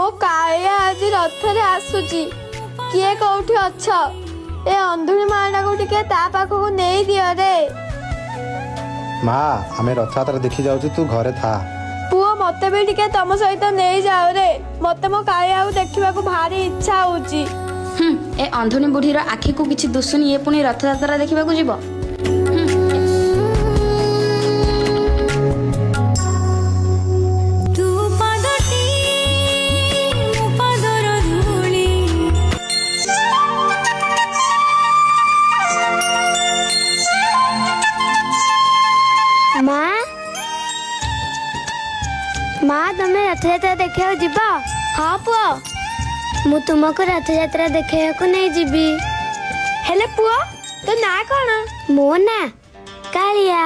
ମୋ କାଳିଆ ଆଜି ରଥରେ ଆସୁଛି। କିଏ କୋଉଠି ଅଛ? ଏ ଅନ୍ଧୁଣି ମାଟାକୁ ଟିକେ ତା ପାଖକୁ ନେଇ ଦିଅ ରେ। ମା ଆମେ ରଥଯାତ୍ରା ଦେଖି ଯାଉଛୁ, ତୁ ଘରେ ଥା। ପୁଅ ମତେ ବି ଟିକେ ତମ ସହିତ ନେଇଯାଅ ରେ। ମତେ ମୋ କାଳିଆକୁ ଦେଖିବାକୁ ଭାରି ଇଚ୍ଛା ହଉଛି। ଏ ଅନ୍ଧୁଣୀ ବୁଢୀର ଆଖିକୁ କିଛି ଦୁଶୁନି, ଏ ପୁଣି ରଥଯାତ୍ରା ଦେଖିବାକୁ ଯିବ। ମା ତମେ ରଥଯାତ୍ରା ଦେଖିବାକୁ ଯିବ? ହଁ ପୁଅ, ମୁଁ ତୁମକୁ ରଥଯାତ୍ରା ଦେଖିବାକୁ ନେଇଯିବି। ହେଲେ ପୁଅ ତୋ ନାଁ କଣ? ମୋ ନାଁ କାଳିଆ।